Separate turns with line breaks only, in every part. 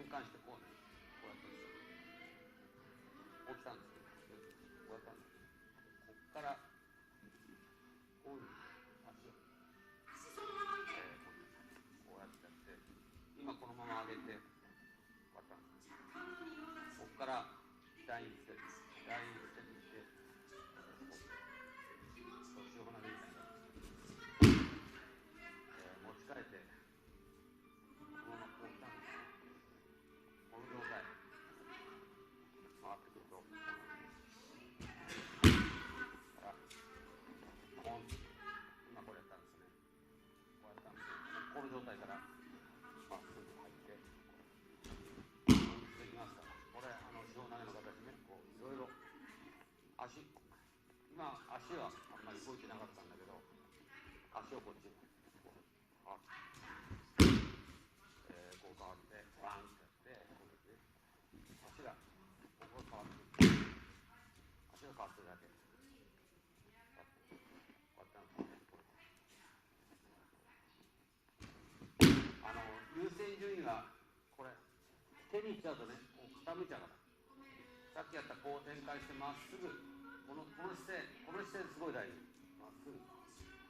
換してこうね、こうやってこう来たんですよ。こうやったんです。こっからこういう足を、こうやってやって、今このまま上げてこうやったんです。こっからラインつけて、ラインつけていって、塩花でみたいな、持ち替えてこのままこう来たんですよ。この状態回ってくると、今これやったんですね。こうやったんですよ。この状態からまっすぐ入ってできますから。これ塩投げの形ね、こういろいろ足、今足はあんまり動いてなかったんだけど、足をこっちこう変わって、こう変わってバーンってやって、こうですね、足がここ変わってくる、足が変わってるだけ。優先順位がこれ手にいっちゃうとね、こう傾いちゃうから、さっきやったこう展開してまっすぐ、この姿勢すごい大事。まっすぐ、い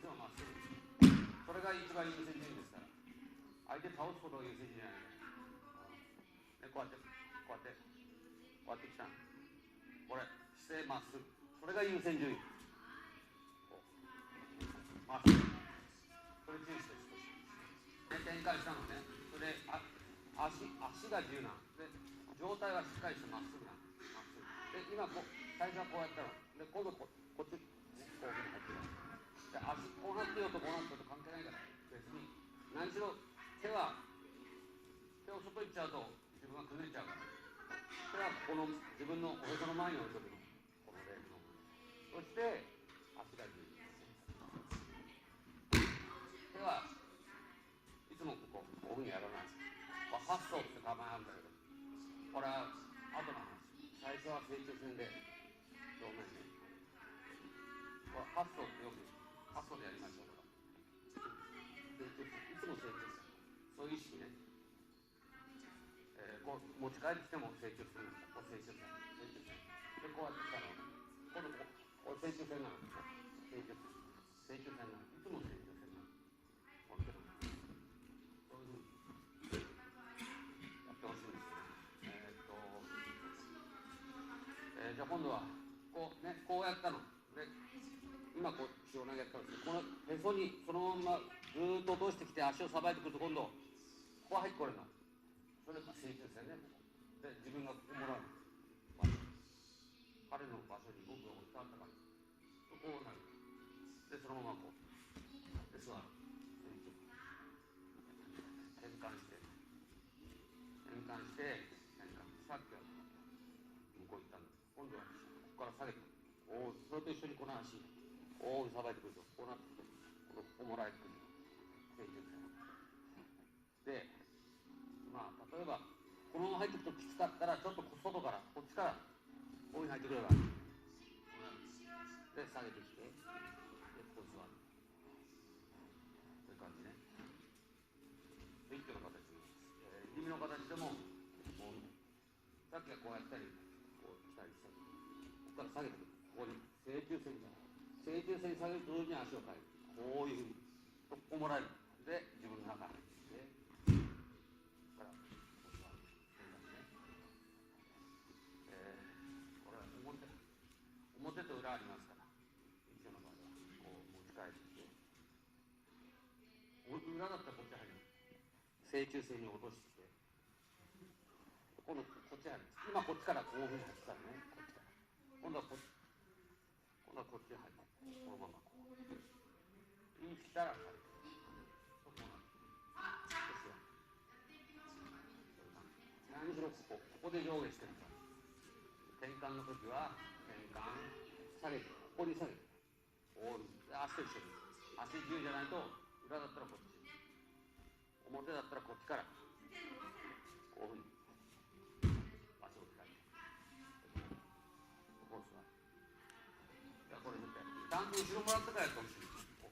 つもまっすぐ、それが一番優先順位ですから。相手倒すことが優先順位じゃないね。こうやってこうやってこうやってきたの、これ姿勢まっすぐ、それが優先順位。まっすぐ、それ注意して少し展開したのね。それで足が自由なので、状態はしっかりしてまっすぐなの。まっすぐで、今最初はこうやったので、今度こっち、ね、こういうふうに入ってるで、足こうなってようとこうなってようと関係ないから、別に何しろ手を外行っちゃうと自分が崩れちゃうから、手はこの自分のおへその前に置いとくの、このレールの。そして足が自由、手はいつもこういうふうにやらない。ファストって構えあるんだけど、これは後の話。最初は成長線で表面ね、これファストってよくファストでやりましょうとか、成長線、いつも成長線、そういう意識ね。こう持ち帰ってきても成長するんですよ。こう成長線、成長線で、こうやってきたの、今度こう成長線なの、成長線なの、いつも成長線なの。この手のそういうふうにやってほしいんですよ。じゃあ今度はこうね、こうやったので、今こう塩投げやったんですけど、このへそにそのままずっと落としてきて足をさばいてくると、今度ここは入ってこれるの、それが成長線ね。で、自分がここもらうの、彼の場所に僕が置いてあったから、こうなるで、そのままこうで座る、転換してさっきは向こう行ったんだ、今度はここから下げて、それと一緒にこの足さばいてくると、こうなってきて、ここもらえてくる成長線で、まあ例えばこのまま入っていくときつかったら、ちょっと外からこっちからこういうふうに入ってくれば、で下げてきて、でここ座る、そういう感じね。一挙の形です。指の形でもさっきはこうやったりこう来たりしたり、ここから下げてくる、ここに正中線に下げると同時に足を変える、こういうふうにここもらえるで、自分の中に入ってここからこう座る、そういう感じね。これは表と裏ありますから、一応の場合はこう持ち替えてきて、裏だったらこっち入る、正中線に落としてきて、今度こっち入るんです。今こっちからこういうふうに入ってたらね、こっちから今度はこっち入る、このままこういいしたら入る、そこなんですよ。何しろここで上下してるから、転換の時は転換下げて、ここに下げて、足と一緒に、足自由じゃないと、裏だったらこっち、表だったらこっちからこういうふうに足を使ってこう座る。いや、これ見て、ちゃんと後ろもらってからやってほしい。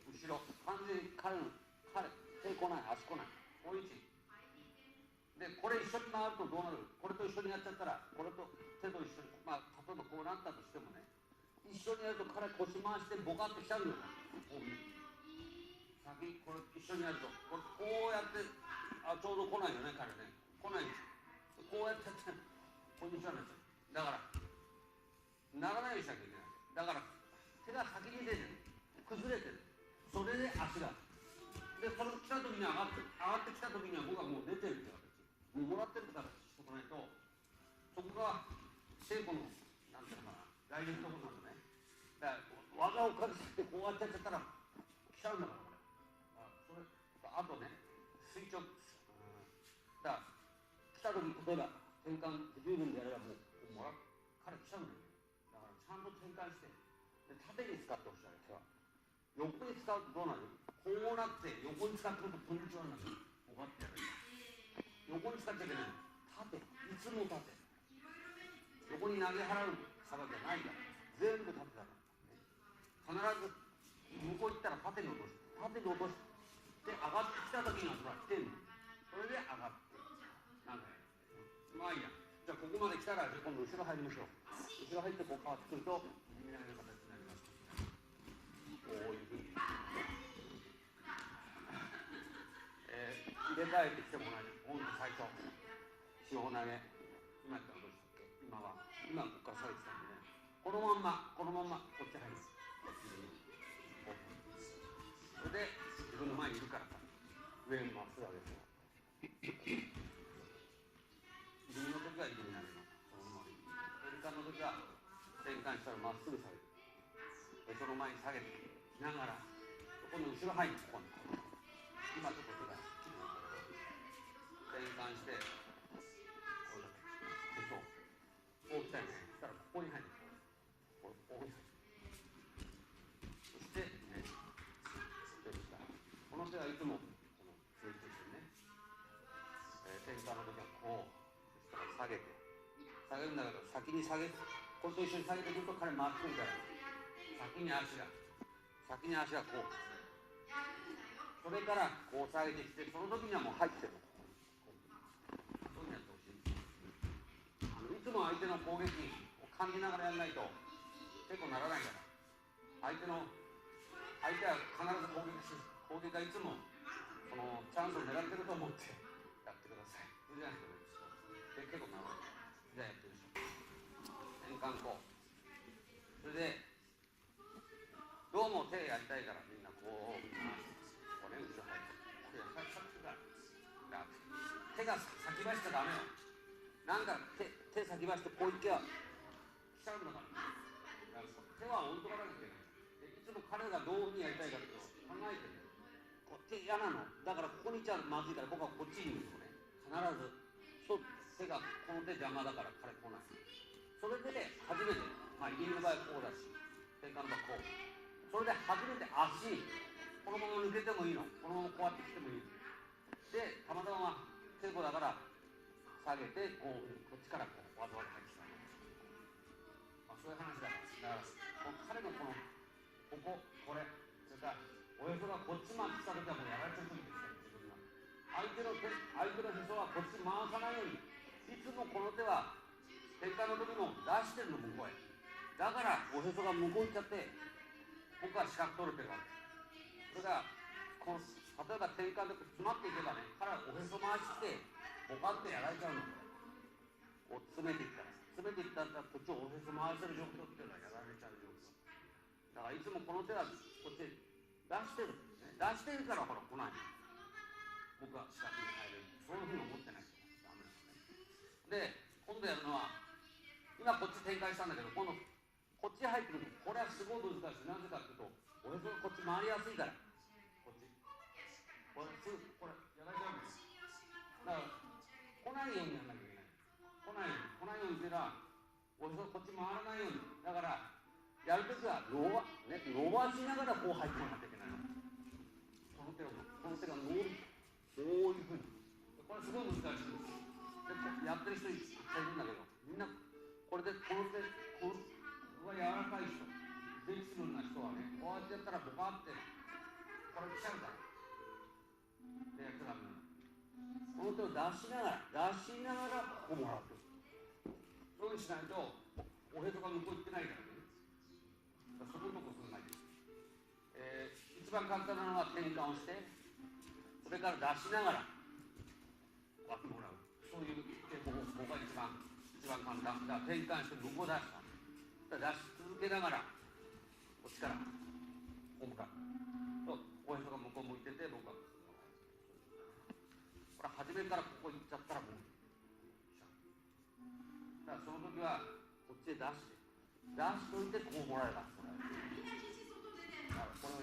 後ろ完全に彼手来ない、足来ない、こういう位置でこれ一緒に回るとどうなる？これと一緒にやっちゃったら、これと手と一緒に、まあ例えばこうなったとしてもね、一緒にやると彼腰回してボカってきちゃうよ。こう先これ一緒にやるとこうやってちょうど来ないよね、彼ね。来ないんですよ。こうやってやってポジションになっちゃう。だからならないようにしなきゃいけない。だから手が先に出てる、崩れてる。それで足がで、それ来た時に上がってきた時には僕はもう出てるって形、もうもらってるって形しておかないと、そこが成功のなんていうのかな、大事なところなんだね。だから技をかけてこうやってやっちゃったら来ちゃうんだからこれ。あとね、垂直、だから来た時例えば転換不十分でやればもら彼来ちゃうんだよね。だからちゃんと転換してで縦に使ってほしいわけ。手は横に使うとどうなる？こうなって横に使ってるとこんにちはになる。こうやってやる。横に使っちゃいけない。縦、いつも縦。横に投げ払うさばきじゃないから。全部縦だから。必ず向こう行ったら縦に落として、縦に落として上がってきた時にはほら来てんの。それで上がって。なんだよ。まあいいや。じゃあここまで来たら今度後ろ入りましょう。後ろ入ってこう変わってくると見られる形になります。こういうふうに。入れ替えてきても同じ。ポンと最初四方投げ。今やったらどうしたっけ？今ここから下げてたんでね。このまんまこっち入る。それで自分の前にいるからさ、上に回すわけですよ。自分の時は自分になるの。そのまま。転換の時は転換したらまっすぐ下げる。でその前に下げてきながら、今度後ろ入る。ここに。今ちょっと手が転換して、こうだけ。そう。こう来たよね。そしたらここに入る。ここに入る。そしてね、この手はいつもこの成長してね、転換の時はこう、そしたら下げて、下げるんだけど、先に下げ、これと一緒に下げてくると彼回ってくるから、先に足がこう。それからこう下げてきて、その時にはもう入ってる。そういうふうにやってほしい。いつも相手の攻撃を感じながらやらないと結構ならないから。相手は必ず攻撃がいつもそのチャンスを狙ってると思ってやってください。それじゃないとね、結構ならない。じゃあやってるでしょ。転換こう。それでどうも手やりたいからみんなこうこれ後ろ入ってこれ優しさってだ手が先走っちゃダメよ。なんか手先走ってこういけば来ちゃうんだから、手は置いとかなきゃいけない。でいつも彼がどういうふうにやりたいかっていうのを考えてる。こっち嫌なのだからここにいちゃまずいから僕はこっちにいるのね。必ず手がこの手邪魔だから彼来ない。それで初めて入りの場合こうだし転換の場合こう。それで初めて足このまま抜けてもいいの。このままこうやってきてもいい。でたまたま成功だから下げてこっちからこうわざわざ入ってきたの。そういう話だから。だから彼のこれそれからおへそがこっち回ってきた時はもうやられてる時ですよ。自分が相手のへそはこっち回さないようにいつもこの手は転換の時も出してるの向こうへ。だからおへそが向こう行っちゃって僕は資格取れてるわけ。それが例えば転換で詰まっていけばね、彼はおへそ回してボカンってやられちゃうの。こう詰めていったらこっちをおへそ回せる状況っていうのはやられちゃう状況だから、いつもこの手はこっち出してる、ね、出してるからほら来ない。僕は資格に入れる。そういうふうに思ってないとダメですね。で今度やるのは今こっち展開したんだけど、今度こっち入ってくる。これはすごい難しい。なぜかっていうとおへそがこっち回りやすいから。こっちこれやられちゃうんです。だから来ないようにやらなきゃいけない。来ないようにしてらおへそがこっち回らないように。だからやるときは伸ばしながらこう入ってもらわなきゃいけないの。この手が伸びこういうふうに。これすごい難しいんです。でやってる人いっぱいいるんだけど、みんなこれでこの手これは柔らかい人フレキシブルな人はね、こうやってやったらボカってこれ来ちゃうからでやっちゃダメなの。この手を出しながらこうもらうと。そういうふうにしないとおへそが向こう行ってないからね。そこのとこ考えて、一番簡単なのは転換をして、それから出しながら割ってもらう。そういう傾向が一番簡単だから、転換して向こう出した出し続けながらこっちからこう向かうと、おへそが向こう向いてて、僕はこれ初めからここ行っちゃったらもうだから、その時はこっちへ出しておいてこうもらえばこれ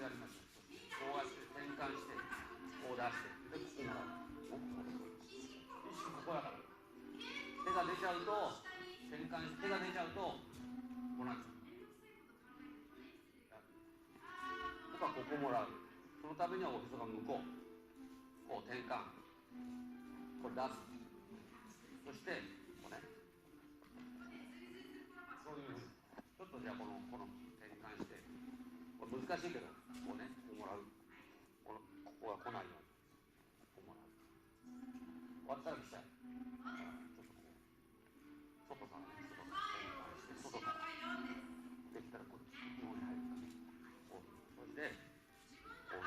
をやりましょう。こうやって転換してこう出してでここもらう。意識ここだから手が出ちゃうと転換して手が出ちゃうとこうなっちゃう。僕はここもらう。そのためにはおへそが向こうこう転換これ出す。そしてこうね、そういうふうにちょっとじゃあこの転換してこれ難しいけどこうねこうもらう。ここが来ないようにこうもらう。終わったら来ちゃう。ちょっとこう外からね外からできたらこっちの方に入るからこう。そしてこう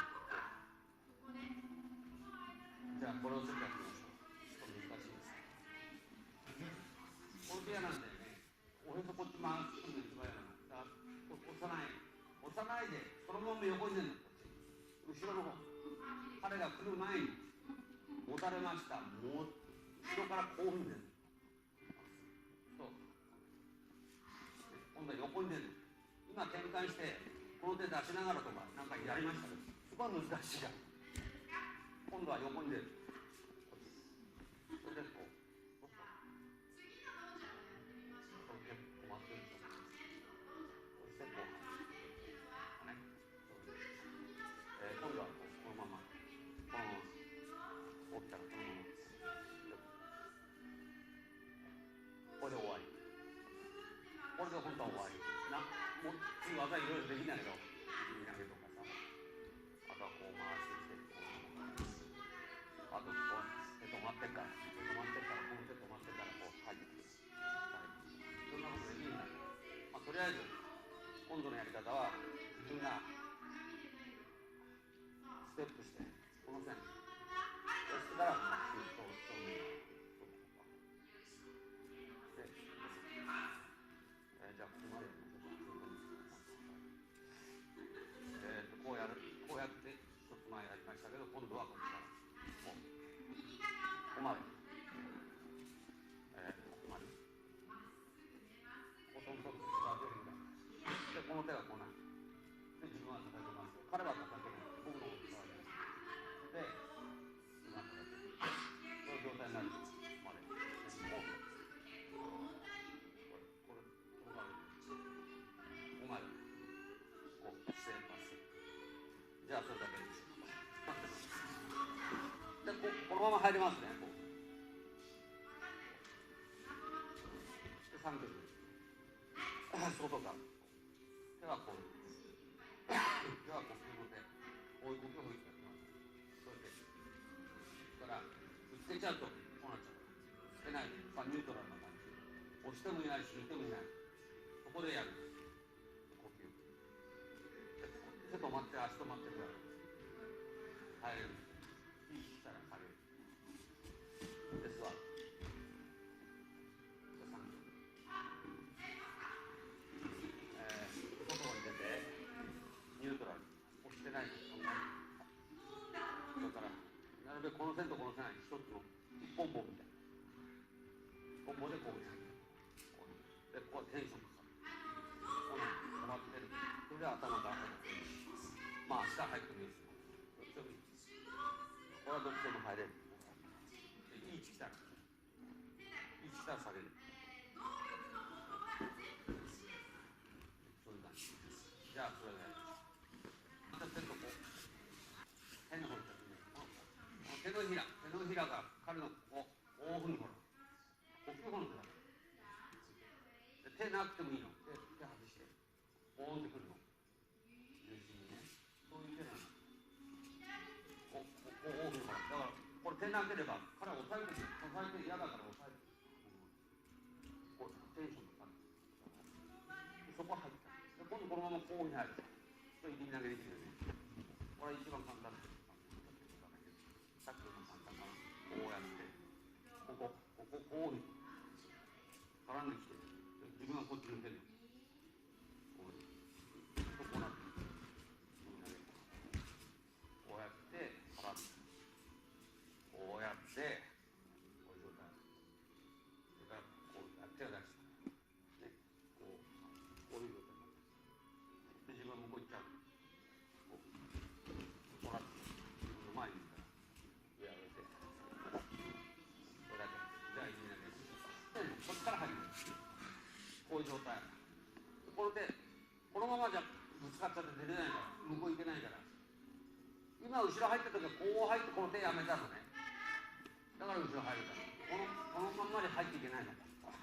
じゃあこれをちょっとやってみましょう。ちょっと難しいです。この部屋なんだよね。おへそこっち回すの一番嫌なの。だから押さないでそのまま横に出るの。こっち後ろの方、彼が来る前に持たれました。もう後ろからこういうふうに出る。そう今度は横に出る。今転換してこの手出しながらとかなんかやりましたけど、すごい難しいじゃん。今度は横に出る。それでこう止まってるでしょ。そしてこうね、今度はこのまま起きたらこのままこれで終わり。これで本当は終わりな。もう次技いろいろできないけど、右投げとかさ、あとはこう回してきて、あとこう手止まってからこの手止まってからこう入ってくる。いろんなことできるんだけど、とりあえず今度のやり方は自分がステップしてこの線そしたらじゃあここまでこうやって一つ前やりましたけど、今度はこっちからここまでここまでほとんど手が出るんだ。でこの手が来ない。で自分は叩きます。彼は叩けない。僕の方に触ります。で自分は叩ける。そういう状態になるとここまでここまでこうステップパス。じゃあそれだけです。でこのまま入りますね。こうで3曲外から手はこう手は呼吸の手こういう呼吸を吹いてやります。それでだからぶつけちゃうとこうなっちゃう。ぶつけないでニュートラルな感じで押してもいないし抜いてもいない。そこでやる呼吸で手止まって足止まってください。入れる。息したら下げる。で座る。外に出てニュートラル押してない。だからなるべくこの線とこの線は一つの一本棒みたいな一本棒でこうやる。でここはテンションかかる。こう止まってる。それで頭から入ってる。足から入ってもいいですよ。どっちでもいい。これはどっちでも入れる。いい位置きたら下げる。そういう感じ。じゃあそれでまた手の方に手のひらが彼のこう大ふうにほら呼吸法の手だ。手なくてもいいの。手外してボーンってくるの。重心にね。そういう手なの。大ふうにほらだからこれ手なければ彼は抑えてる、支えて嫌だから抑えてる、こうテンションの差でそこ入ったで今度このままこうに入ると入り投げできるよね。これは一番簡単です。さっきの簡単かな。こうやってこうに絡んできて自分はこっち抜けるこうなってこうやって絡んでこうやってこういう状態それからこうやって手を出してねこういう状態で自分は向こう行っちゃうこうなって自分の前にいるから上上げてこれだけじゃあいいねこっちから入るこういう状態これでこのままじゃぶつかっちゃって出れないから向こう行けないから今後ろ入った時はこう入ってこの手やめたのねだから後ろ入るからこのまんまで入っていけないのだか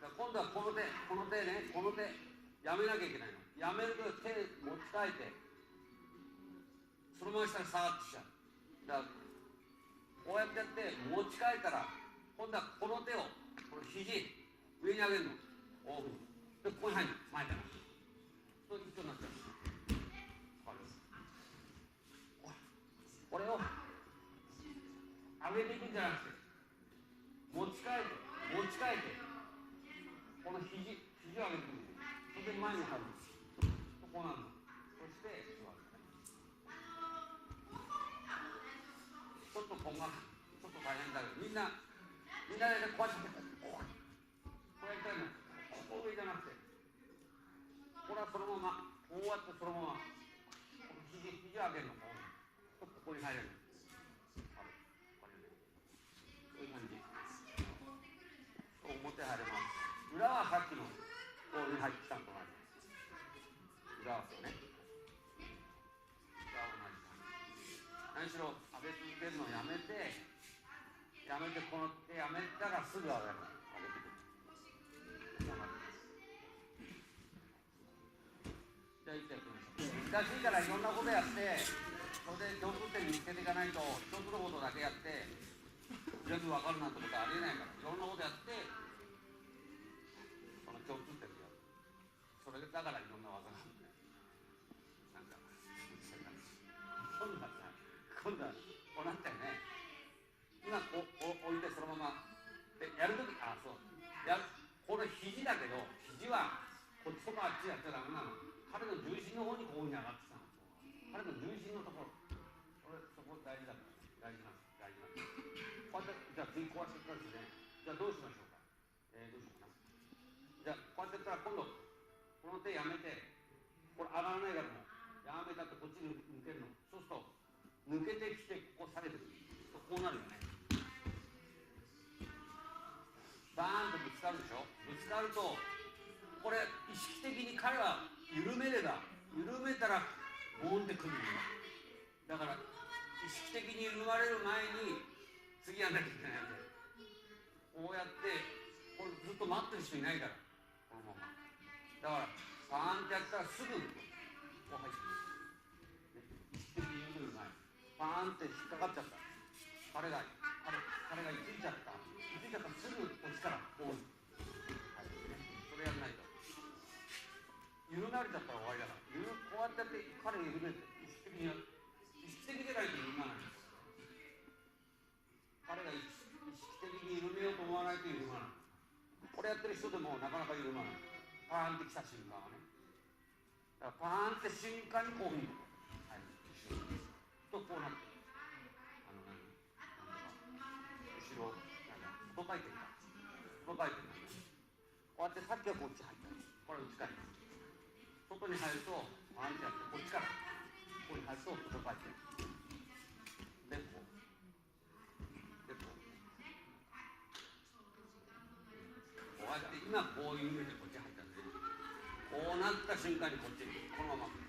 ら今度はこの手ねこの手やめなきゃいけないのやめると手持ち替えてそのまま下に下がってきちゃうだからこうやってやって持ち替えたら今度はこの手をこの肘上に上げるのこういうふうにでここに入る前からそういう人になっちゃうこれを上げていくんじゃなくて持ち替えてこの肘を上げていくんですそれで前に入るこうなるのそして座るちょっとこんがちょっと大変だけどみんなでこうやってこうやりたいのここ上じゃなくてこれはそのままこうやってそのままこの肘上げるのここに入れるそういう感じ表入れます裏はさっきのこういう入ってきたのと同じ裏はそうね裏は同じ何しろ上げ続けるのをやめてこの手やめたらすぐ上げる上げてくるこうなるじゃあ一回やってみましょう難しいからいろんなことやってそれで共通点見つけていかないと一つのことだけやって全部わかるなんてことはありえないからいろんなことやってその共通点でやるそれだからいろんな技があるんだよなんか今度はこうなったよね今こう置いてそのままでやるときこれ肘だけど肘はこっちとかあっちやっちゃダメなの彼の重心の方にこういうふうに上がってきたの彼の重心のところそこ大事だから大事なんですこうやってじゃあ次こうやっていったんですねじゃあどうしましょうかどうしようかなじゃあこうやってやったら今度この手やめてこれ上がらないからもやめたってこっちに抜けるのそうすると抜けてきてここ下げてくるこうなるよねバーンとぶつかるでしょぶつかるとこれ意識的に彼は緩めたらボーンってくるのよだから意識的に緩まれる前に次やんなきゃいけないわけこうやってこれずっと待ってる人いないからこのままだからバーンってやったらすぐこう入ってくる、ね、意識的に緩める前バーンって引っかかっちゃった彼がいついちゃったらすぐこっちからこう、それやらないと緩まれちゃったら終わりだからこうやってやって彼緩めて意識的でないと緩まない彼が意識的に緩めようと思わないと緩まないこれやってる人でもなかなか緩まないパーンって来た瞬間はねだからパーンって瞬間にこういうふうにとこうなって後ろ外回転なんだこうやってさっきはこっち入ったこれ内回転外に入るとパーンってやってこっちからここに入ると外回転でこうこうやって今こういう目でこっち入ったんでこうなった瞬間にこっちにこのまま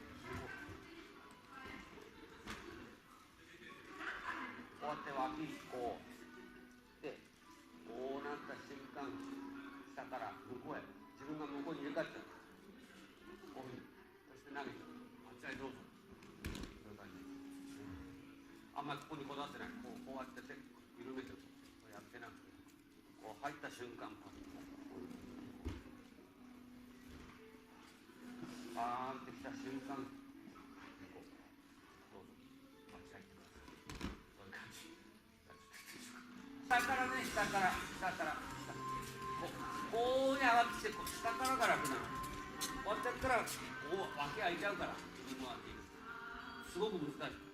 こうやって脇こうでこうなった瞬間下から向こうへ自分が向こうに入れ替えちゃうこういうふうにそして投げちゃうあっちらへどうぞそういう感じあんまりここにこだわってない。こうやって手緩めてこうやってなくて、こう入った瞬間バーンってきた瞬間、こうどうぞ待ち入ってください。そういう感じ。下からね、下からこうに上がってきて、こう下からが楽なの。こうやってやったらこう脇開いちゃうから、自分の脇すごく難しい。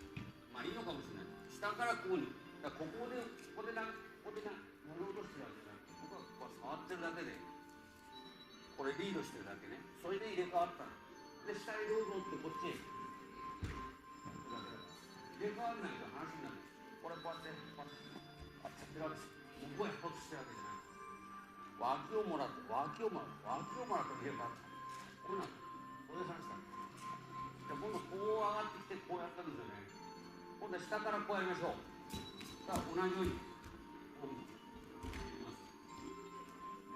まあいいのかもしれない。下からここに、だからここでやろうとしてるわけじゃない。僕はこう触ってるだけで、これリードしてるだけね。それで入れ替わったの。で下へどうぞってこっちへ入れ替わんないと話になる。これこうやってやってるわけです。僕はやろうとしてるわけじゃない。脇をもらって入れ替わった。これなんだ。これで話した。じゃあ今度こう上がってきてこうやったんですよね。今度は下からこうやりましょう。さあ同じようにこう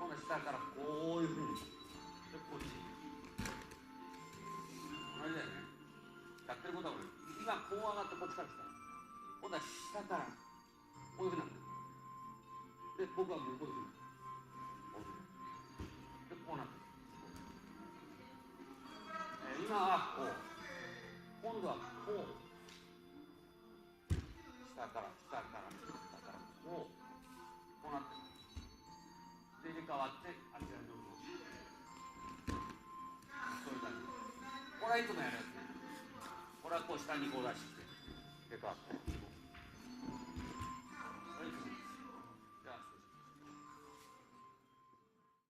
今度は下からこういうふうにでこっち同じだよね。やってることは同じ。今こう上がってこっちから来た。今度は下からこういうふうになる。で僕はもうこういうふうにでこうなってる。今はこう、今度はこう、下からこうなってる。で入れ替わってあちらにどうぞ。そういう感じ。これはいつもやるやつね。これはこう下にこう出して入れ替わって。